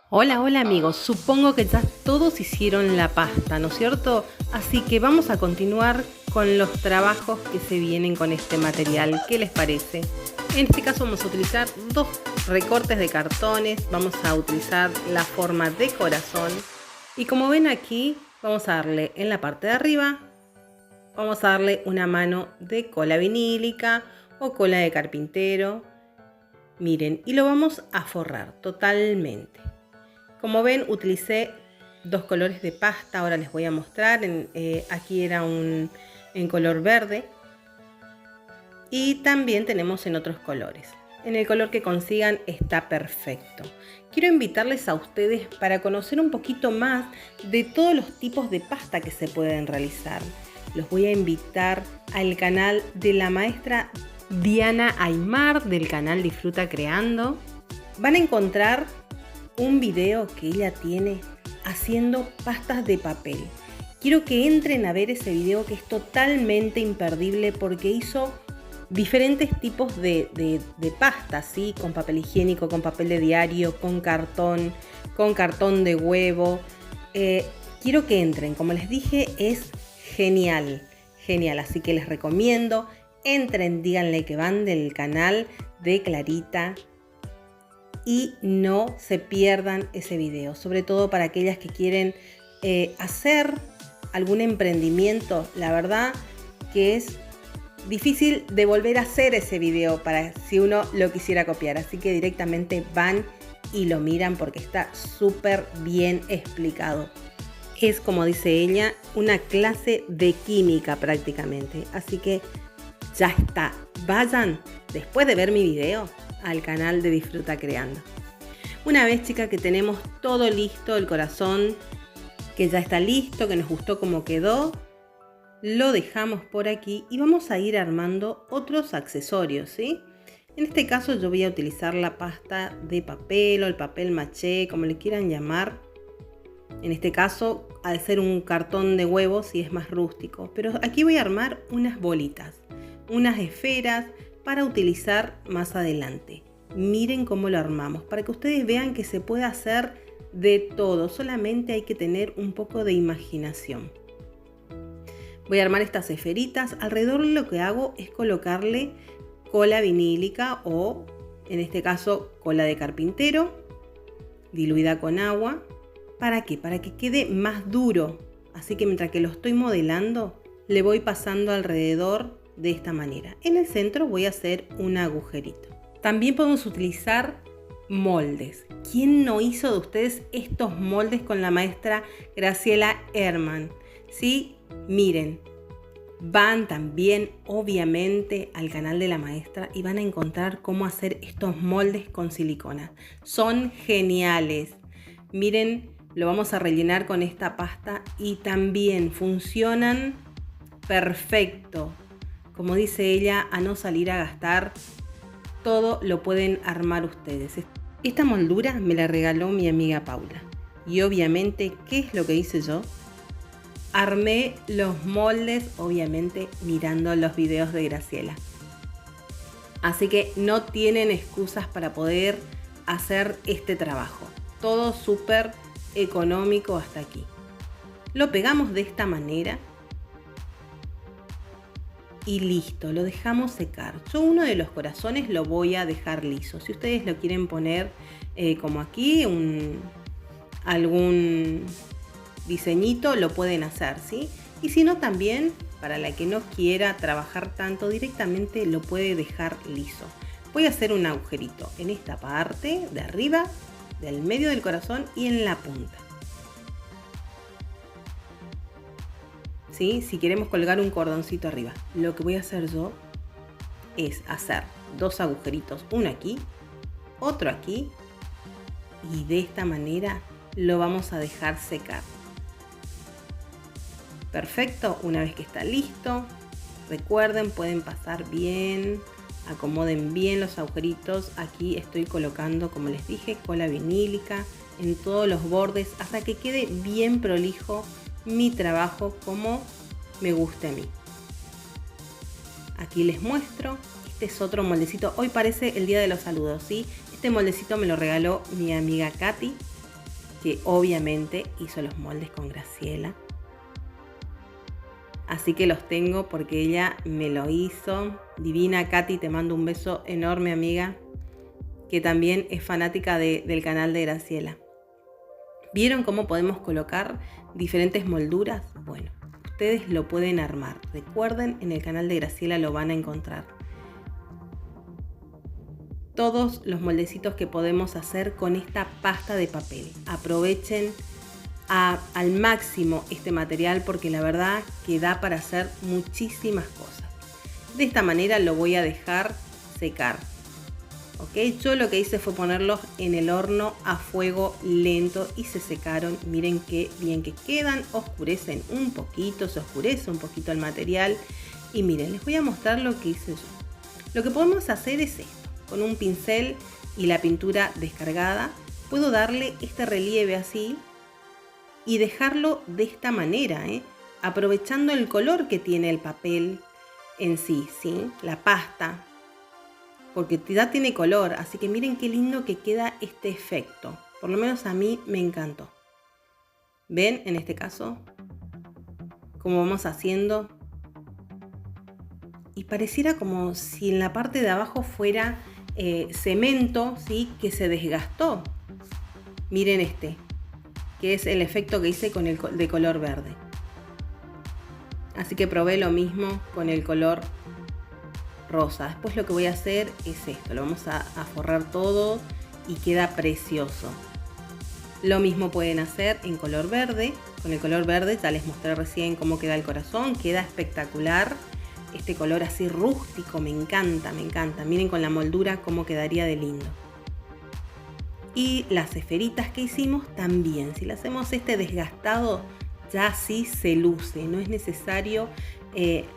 Hola, hola amigos, supongo que ya todos hicieron la pasta, ¿no es cierto? Así que vamos a continuar con los trabajos que se vienen con este material. ¿Qué les parece? En este caso vamos a utilizar dos recortes de cartones, vamos a utilizar la forma de corazón y como ven aquí vamos a darle en la parte de arriba, vamos a darle una mano de cola vinílica o cola de carpintero, miren, y lo vamos a forrar totalmente. Como ven, utilicé dos colores de pasta, ahora les voy a mostrar. Aquí era en color verde y también tenemos en otros colores. En el color que consigan está perfecto. Quiero invitarles a ustedes para conocer un poquito más de todos los tipos de pasta que se pueden realizar. Los voy a invitar al canal de la maestra Diana Aymar del canal Disfruta Creando. Van a encontrar un video que ella tiene haciendo pastas de papel. Quiero que entren a ver ese video que es totalmente imperdible porque hizo diferentes tipos de pastas, ¿sí? Con papel higiénico, con papel de diario, con cartón de huevo. Quiero que entren, como les dije, es genial, genial, así que les recomiendo, entren, díganle que van del canal de Clarita y no se pierdan ese video, sobre todo para aquellas que quieren hacer algún emprendimiento. La verdad que es difícil de volver a hacer ese video para si uno lo quisiera copiar, así que directamente van y lo miran porque está súper bien explicado. Es, como dice ella, una clase de química prácticamente, así que ya está. Vayan, después de ver mi video, al canal de Disfruta Creando. Una vez, chicas, que tenemos todo listo, el corazón que ya está listo, que nos gustó cómo quedó, lo dejamos por aquí y vamos a ir armando otros accesorios, ¿sí? En este caso yo voy a utilizar la pasta de papel o el papel maché, como le quieran llamar. En este caso, al ser un cartón de huevo, sí es más rústico, pero aquí voy a armar unas bolitas, unas esferas para utilizar más adelante. Miren cómo lo armamos, para que ustedes vean que se puede hacer de todo, solamente hay que tener un poco de imaginación. Voy a armar estas esferitas. Alrededor lo que hago es colocarle cola vinílica o, en este caso, cola de carpintero diluida con agua. ¿Para qué? Para que quede más duro. Así que mientras que lo estoy modelando, le voy pasando alrededor de esta manera. En el centro voy a hacer un agujerito. También podemos utilizar moldes. ¿Quién no hizo de ustedes estos moldes con la maestra Graciela Herman? Sí, miren, van también obviamente al canal de la maestra y van a encontrar cómo hacer estos moldes con silicona. Son geniales. Miren, lo vamos a rellenar con esta pasta y también funcionan perfecto. Como dice ella, a no salir a gastar, todo lo pueden armar ustedes. Esta moldura me la regaló mi amiga Paula. Y obviamente, ¿qué es lo que hice yo? Armé los moldes, obviamente, mirando los videos de Graciela. Así que no tienen excusas para poder hacer este trabajo. Todo súper económico hasta aquí. Lo pegamos de esta manera. Y listo, lo dejamos secar. Yo uno de los corazones lo voy a dejar liso. Si ustedes lo quieren poner como aquí, algún diseñito, lo pueden hacer, ¿sí? Y si no, también, para la que no quiera trabajar tanto, directamente lo puede dejar liso. Voy a hacer un agujerito en esta parte de arriba, del medio del corazón y en la punta. ¿Sí? Si queremos colgar un cordoncito arriba, lo que voy a hacer yo es hacer dos agujeritos, uno aquí, otro aquí, y de esta manera lo vamos a dejar secar. Perfecto. Una vez que está listo, recuerden, pueden pasar bien, acomoden bien los agujeritos. Aquí estoy colocando, como les dije, cola vinílica en todos los bordes hasta que quede bien prolijo mi trabajo como me guste a mí. Aquí les muestro. Este es otro moldecito. Hoy parece el día de los saludos, ¿sí? Este moldecito me lo regaló mi amiga Katy. que obviamente hizo los moldes con Graciela. Así que los tengo porque ella me lo hizo. Divina Katy, te mando un beso enorme, amiga, que también es fanática del canal de Graciela. ¿Vieron cómo podemos colocar diferentes molduras? Bueno, ustedes lo pueden armar. Recuerden, en el canal de Graciela lo van a encontrar. Todos los moldecitos que podemos hacer con esta pasta de papel. Aprovechen al máximo este material porque la verdad que da para hacer muchísimas cosas. De esta manera lo voy a dejar secar. ¿Ok? Yo lo que hice fue ponerlos en el horno a fuego lento y se secaron. Miren qué bien que quedan, oscurecen un poquito, se oscurece un poquito el material. Y miren, les voy a mostrar lo que hice yo. Lo que podemos hacer es esto. Con un pincel y la pintura descargada, puedo darle este relieve así y dejarlo de esta manera, aprovechando el color que tiene el papel en sí, ¿sí? La pasta, porque ya tiene color, así que miren qué lindo que queda este efecto. Por lo menos a mí me encantó. ¿Ven? En este caso, cómo vamos haciendo. Y pareciera como si en la parte de abajo fuera cemento, ¿sí? Que se desgastó. Miren este, que es el efecto que hice con el de color verde. Así que probé lo mismo con el color rosa. Después lo que voy a hacer es esto, lo vamos a forrar todo y queda precioso. Lo mismo pueden hacer en color verde. Con el color verde ya les mostré recién cómo queda el corazón, queda espectacular. Este color así rústico me encanta, me encanta. Miren con la moldura cómo quedaría de lindo. Y las esferitas que hicimos también, si le hacemos este desgastado, ya sí se luce, no es necesario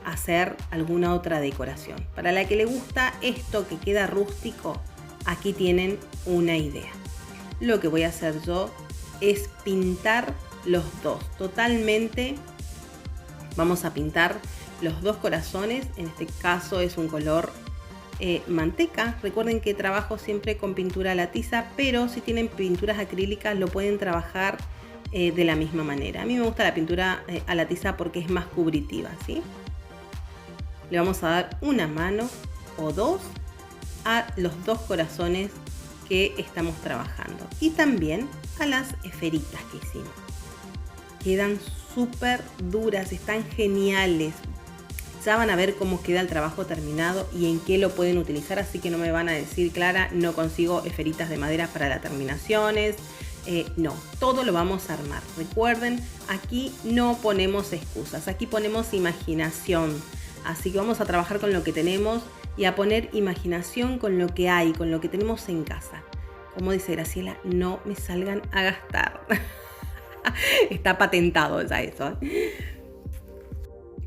hacer alguna otra decoración. Para la que le gusta esto que queda rústico, aquí tienen una idea. Lo que voy a hacer yo es pintar los dos, totalmente vamos a pintar los dos corazones, en este caso es un color manteca. Recuerden que trabajo siempre con pintura a la tiza, pero si tienen pinturas acrílicas lo pueden trabajar de la misma manera. A mí me gusta la pintura a la tiza porque es más cubritiva, ¿sí? Le vamos a dar una mano o dos a los dos corazones que estamos trabajando y también a las esferitas que hicimos. Quedan súper duras, están geniales. Ya van a ver cómo queda el trabajo terminado y en qué lo pueden utilizar, así que no me van a decir, Clara, no consigo esferitas de madera para las terminaciones. No, todo lo vamos a armar. Recuerden, aquí no ponemos excusas, aquí ponemos imaginación. Así que vamos a trabajar con lo que tenemos y a poner imaginación con lo que hay, con lo que tenemos en casa. Como dice Graciela, no me salgan a gastar. Está patentado ya eso.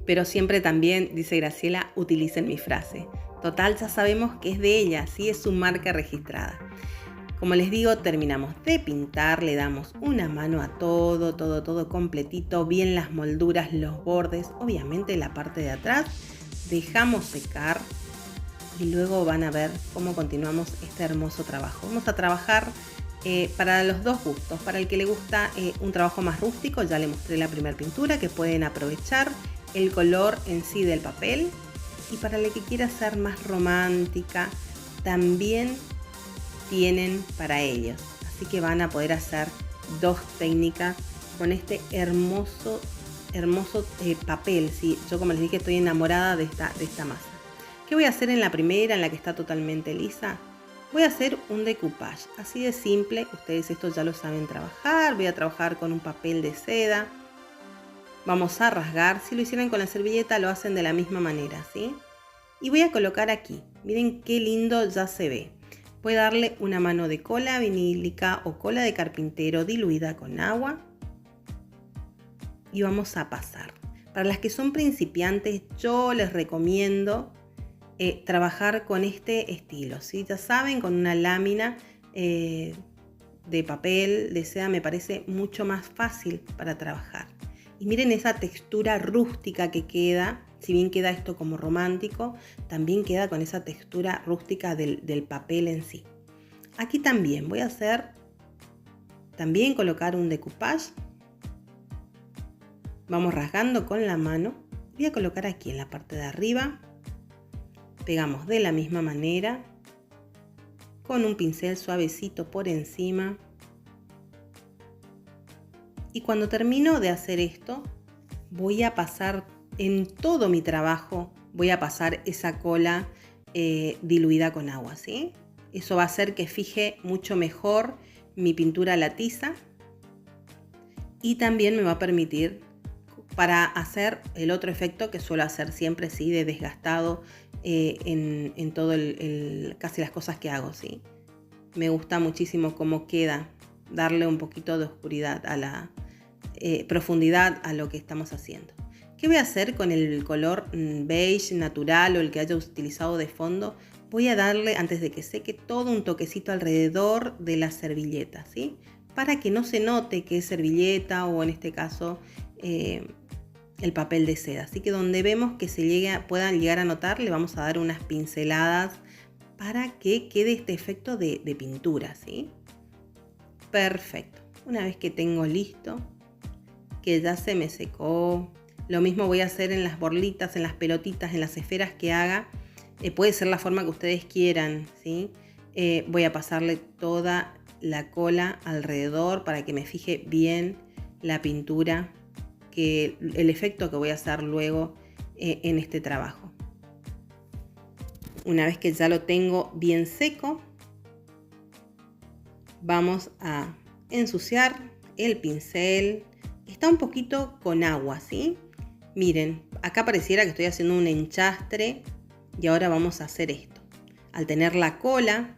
Pero siempre también, dice Graciela, utilicen mi frase. Total, ya sabemos que es de ella, ¿sí? Es su marca registrada. Como les digo, terminamos de pintar, le damos una mano a todo completito, bien las molduras, los bordes, obviamente la parte de atrás. Dejamos secar y luego van a ver cómo continuamos este hermoso trabajo. Vamos a trabajar para los dos gustos. Para el que le gusta un trabajo más rústico, ya le mostré la primera pintura que pueden aprovechar el color en sí del papel, y para el que quiera ser más romántica también tienen para ellos, así que van a poder hacer dos técnicas con este hermoso papel, ¿sí? Yo, como les dije, estoy enamorada de esta masa. ¿Qué voy a hacer en la primera, en la que está totalmente lisa? Voy a hacer un decoupage, así de simple. Ustedes esto ya lo saben trabajar. Voy a trabajar con un papel de seda. Vamos a rasgar. Si lo hicieran con la servilleta lo hacen de la misma manera, ¿sí? Y voy a colocar aquí. Miren qué lindo ya se ve. Voy a darle una mano de cola vinílica o cola de carpintero diluida con agua. Y vamos a pasar. Para las que son principiantes, yo les recomiendo trabajar con este estilo, ¿sí? Ya saben, con una lámina de papel de seda me parece mucho más fácil para trabajar. Y miren esa textura rústica que queda. Si bien queda esto como romántico, también queda con esa textura rústica del papel en sí. Aquí también voy a hacer también colocar un decoupage. Vamos rasgando con la mano. Voy a colocar aquí en la parte de arriba. Pegamos de la misma manera. Con un pincel suavecito por encima. Y cuando termino de hacer esto, voy a pasar en todo mi trabajo, voy a pasar esa cola diluida con agua, ¿sí? Eso va a hacer que fije mucho mejor mi pintura a la tiza y también me va a permitir para hacer el otro efecto que suelo hacer siempre, ¿sí? De desgastado en todo casi las cosas que hago, ¿sí? Me gusta muchísimo cómo queda, darle un poquito de oscuridad a la profundidad a lo que estamos haciendo. ¿Qué voy a hacer con el color beige natural o el que haya utilizado de fondo? Voy a darle, antes de que seque, todo un toquecito alrededor de la servilleta, ¿sí? Para que no se note que es servilleta o en este caso el papel de seda. Así que donde vemos que puedan llegar a notar, le vamos a dar unas pinceladas para que quede este efecto de pintura, ¿sí? Perfecto. Una vez que tengo listo, que ya se me secó, lo mismo voy a hacer en las borlitas, en las pelotitas, en las esferas que haga. Puede ser la forma que ustedes quieran, ¿sí? Voy a pasarle toda la cola alrededor para que me fije bien la pintura, el efecto que voy a hacer luego en este trabajo. Una vez que ya lo tengo bien seco, vamos a ensuciar el pincel. Está un poquito con agua, ¿sí? Miren, acá pareciera que estoy haciendo un enchastre y ahora vamos a hacer esto. Al tener la cola,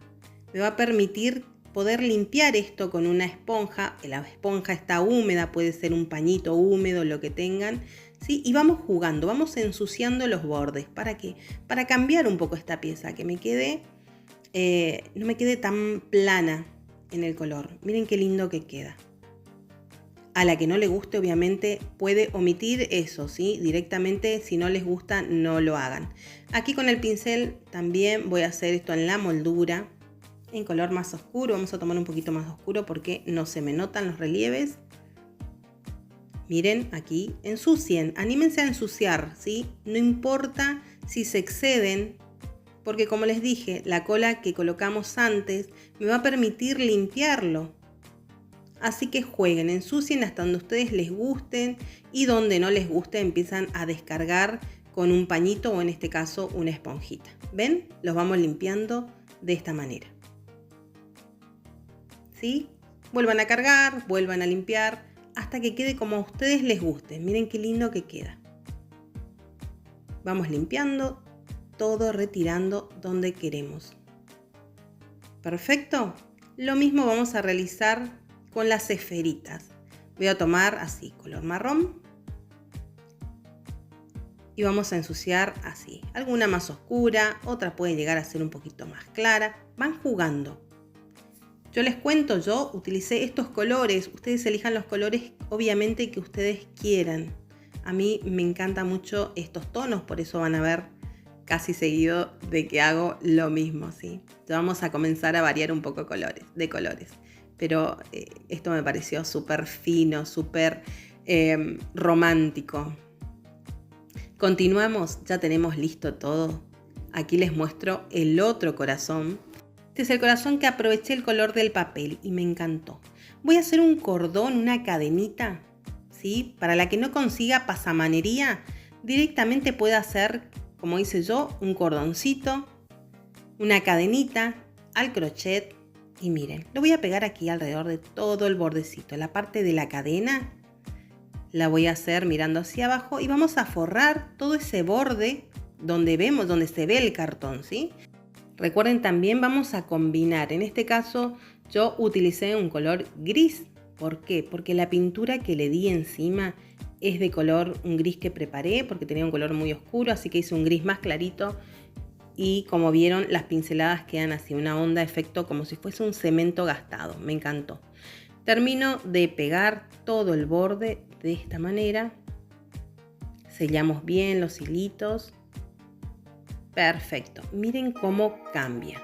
me va a permitir poder limpiar esto con una esponja. La esponja está húmeda, puede ser un pañito húmedo, lo que tengan, ¿sí? Y vamos jugando, vamos ensuciando los bordes. ¿Para qué? Para cambiar un poco esta pieza, que me quede, no me quede tan plana en el color. Miren qué lindo que queda. A la que no le guste, obviamente, puede omitir eso, ¿sí? Directamente, si no les gusta, no lo hagan. Aquí con el pincel también voy a hacer esto en la moldura, en color más oscuro. Vamos a tomar un poquito más oscuro porque no se me notan los relieves. Miren, aquí ensucien, anímense a ensuciar, ¿sí? No importa si se exceden, porque como les dije, la cola que colocamos antes me va a permitir limpiarlo. Así que jueguen, ensucien hasta donde ustedes les gusten y donde no les guste empiezan a descargar con un pañito o en este caso una esponjita. ¿Ven? Los vamos limpiando de esta manera. ¿Sí? Vuelvan a cargar, vuelvan a limpiar hasta que quede como a ustedes les guste. Miren qué lindo que queda. Vamos limpiando todo, retirando donde queremos. ¿Perfecto? Lo mismo vamos a realizar con las esferitas. Voy a tomar así, color marrón. Y vamos a ensuciar así. Alguna más oscura, otra puede llegar a ser un poquito más clara. Van jugando. Yo les cuento, yo utilicé estos colores. Ustedes elijan los colores, obviamente, que ustedes quieran. A mí me encanta mucho estos tonos, por eso van a ver casi seguido de que hago lo mismo, ¿sí? Ya vamos a comenzar a variar un poco de colores. Pero esto me pareció súper fino, súper romántico. Continuamos, ya tenemos listo todo. Aquí les muestro el otro corazón. Este es el corazón que aproveché el color del papel y me encantó. Voy a hacer un cordón, una cadenita, ¿sí? Para la que no consiga pasamanería, directamente puede hacer, como hice yo, un cordoncito, una cadenita al crochet. Y miren, lo voy a pegar aquí alrededor de todo el bordecito. La parte de la cadena la voy a hacer mirando hacia abajo y vamos a forrar todo ese borde donde se ve el cartón, ¿sí? Recuerden, también vamos a combinar. En este caso yo utilicé un color gris. ¿Por qué? Porque la pintura que le di encima es de color, un gris que preparé porque tenía un color muy oscuro, así que hice un gris más clarito. Y como vieron, las pinceladas quedan así, una onda de efecto como si fuese un cemento gastado. Me encantó. Termino de pegar todo el borde de esta manera. Sellamos bien los hilitos. Perfecto. Miren cómo cambia.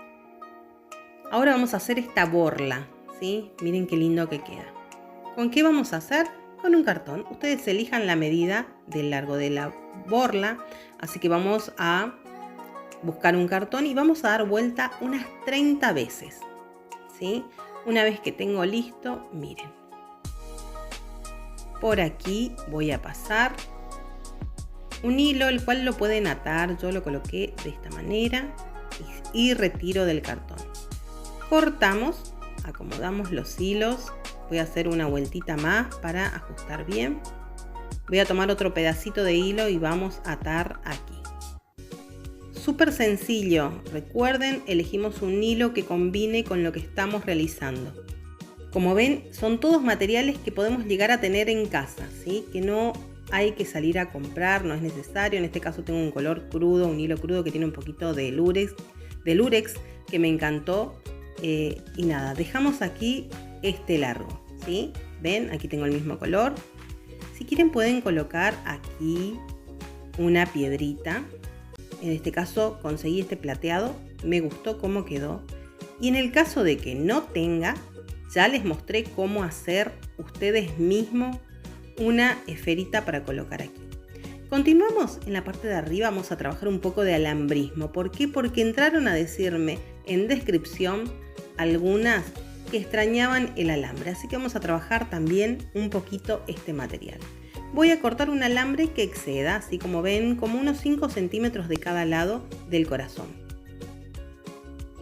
Ahora vamos a hacer esta borla, ¿sí? Miren qué lindo que queda. ¿Con qué vamos a hacer? Con un cartón. Ustedes elijan la medida del largo de la borla, así que vamos a buscar un cartón y vamos a dar vuelta unas 30 veces, ¿sí? Una vez que tengo listo, miren. Por aquí voy a pasar un hilo, el cual lo pueden atar. Yo lo coloqué de esta manera y retiro del cartón. Cortamos, acomodamos los hilos. Voy a hacer una vueltita más para ajustar bien. Voy a tomar otro pedacito de hilo y vamos a atar aquí. Súper sencillo. Recuerden, elegimos un hilo que combine con lo que estamos realizando. Como ven, son todos materiales que podemos llegar a tener en casa, ¿sí? Que no hay que salir a comprar, no es necesario. En este caso tengo un color crudo, un hilo crudo que tiene un poquito de lurex que me encantó. Y nada, dejamos aquí este largo, ¿sí? ¿Ven? Aquí tengo el mismo color. Si quieren pueden colocar aquí una piedrita. En este caso conseguí este plateado, me gustó cómo quedó. Y en el caso de que no tenga, ya les mostré cómo hacer ustedes mismos una esferita para colocar aquí. Continuamos en la parte de arriba, vamos a trabajar un poco de alambrismo. ¿Por qué? Porque entraron a decirme en descripción algunas que extrañaban el alambre, así que vamos a trabajar también un poquito este material. Voy a cortar un alambre que exceda, así como ven, como unos 5 centímetros de cada lado del corazón.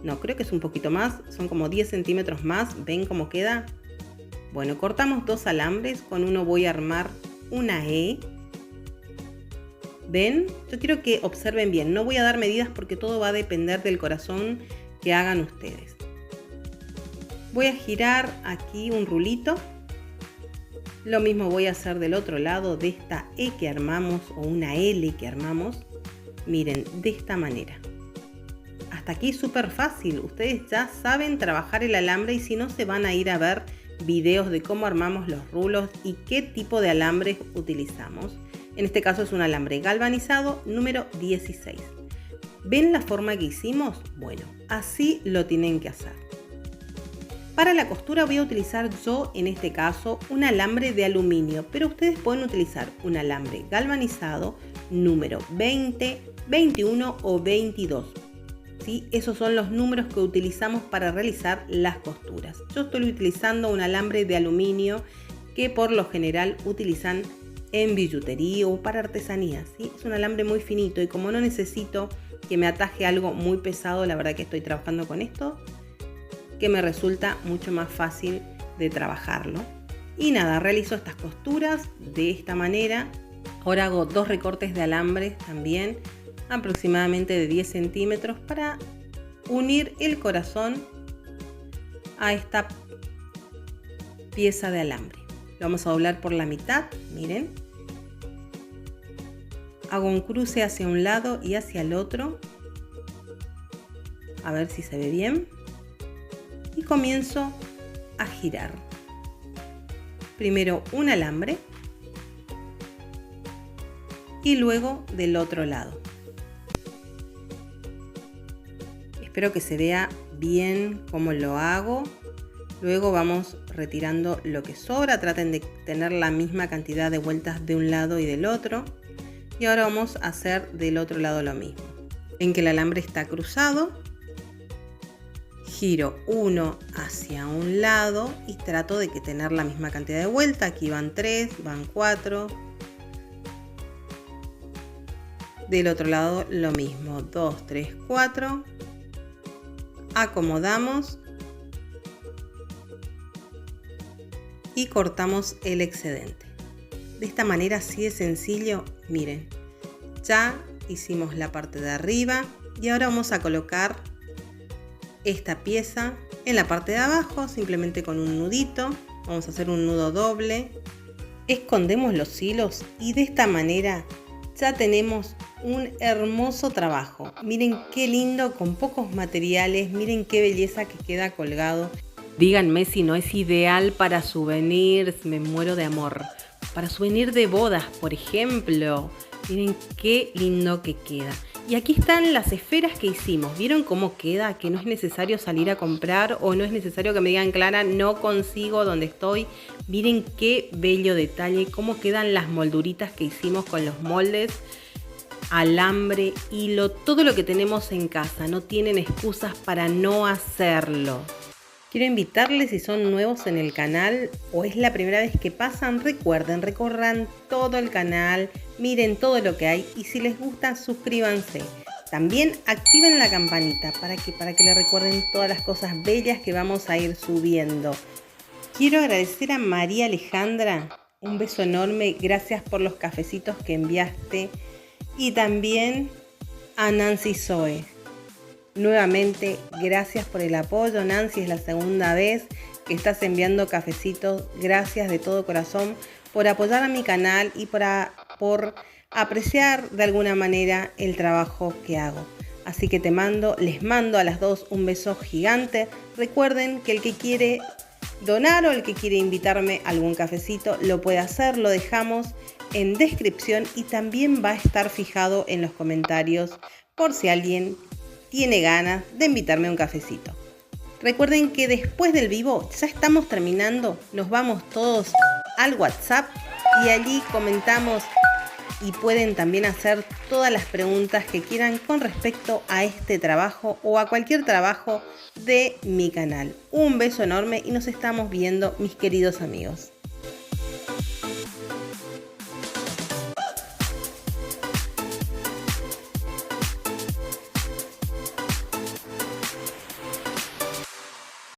No, creo que es un poquito más, son como 10 centímetros más. ¿Ven cómo queda? Bueno, cortamos 2 alambres, con uno voy a armar una E. ¿Ven? Yo quiero que observen bien, no voy a dar medidas porque todo va a depender del corazón que hagan ustedes. Voy a girar aquí un rulito. Lo mismo voy a hacer del otro lado de esta E que armamos o una L que armamos. Miren, de esta manera. Hasta aquí súper fácil, ustedes ya saben trabajar el alambre y si no se van a ir a ver videos de cómo armamos los rulos y qué tipo de alambres utilizamos. En este caso es un alambre galvanizado número 16. ¿Ven la forma que hicimos? Bueno, así lo tienen que hacer. Para la costura voy a utilizar yo en este caso un alambre de aluminio, pero ustedes pueden utilizar un alambre galvanizado número 20, 21 o 22. ¿Sí? Esos son los números que utilizamos para realizar las costuras. Yo estoy utilizando un alambre de aluminio que por lo general utilizan en billutería o para artesanía, ¿sí? Es un alambre muy finito y como no necesito que me ataje algo muy pesado, la verdad que estoy trabajando con esto, que me resulta mucho más fácil de trabajarlo. Y nada, realizo estas costuras de esta manera. Ahora hago 2 recortes de alambre también, aproximadamente de 10 centímetros para unir el corazón a esta pieza de alambre. Lo vamos a doblar por la mitad, miren. Hago un cruce hacia un lado y hacia el otro. A ver si se ve bien. Y comienzo a girar. Primero un alambre y luego del otro lado. Espero que se vea bien cómo lo hago. Luego vamos retirando lo que sobra. Traten de tener la misma cantidad de vueltas de un lado y del otro. Y ahora vamos a hacer del otro lado lo mismo. Ven que el alambre está cruzado. Giro uno hacia un lado y trato de que tener la misma cantidad de vueltas. Aquí van 3, van 4. Del otro lado lo mismo. 2, 3, 4. Acomodamos y cortamos el excedente. De esta manera así de sencillo, miren, ya hicimos la parte de arriba y ahora vamos a colocar esta pieza en la parte de abajo, simplemente con un nudito. Vamos a hacer un nudo doble, escondemos los hilos y de esta manera ya tenemos un hermoso trabajo. Miren qué lindo, con pocos materiales, miren qué belleza que queda colgado. Díganme si no es ideal para souvenirs, me muero de amor. Para souvenir de bodas, por ejemplo. Miren qué lindo que queda. Y aquí están las esferas que hicimos. ¿Vieron cómo queda? Que no es necesario salir a comprar o no es necesario que me digan, Clara, no consigo donde estoy. Miren qué bello detalle, cómo quedan las molduritas que hicimos con los moldes, alambre, hilo, todo lo que tenemos en casa. No tienen excusas para no hacerlo. Quiero invitarles, si son nuevos en el canal o es la primera vez que pasan, recuerden, recorran todo el canal, miren todo lo que hay y si les gusta, suscríbanse. También activen la campanita para que les recuerden todas las cosas bellas que vamos a ir subiendo. Quiero agradecer a María Alejandra, un beso enorme, gracias por los cafecitos que enviaste. Y también a Nancy Zoe. Nuevamente, gracias por el apoyo, Nancy, es la segunda vez que estás enviando cafecitos. Gracias de todo corazón por apoyar a mi canal y por apreciar de alguna manera el trabajo que hago. Así que les mando a las dos un beso gigante. Recuerden que el que quiere donar o el que quiere invitarme a algún cafecito lo puede hacer, lo dejamos en descripción y también va a estar fijado en los comentarios por si alguien tiene ganas de invitarme a un cafecito. Recuerden que después del vivo ya estamos terminando, nos vamos todos al WhatsApp y allí comentamos y pueden también hacer todas las preguntas que quieran con respecto a este trabajo o a cualquier trabajo de mi canal. Un beso enorme y nos estamos viendo, mis queridos amigos.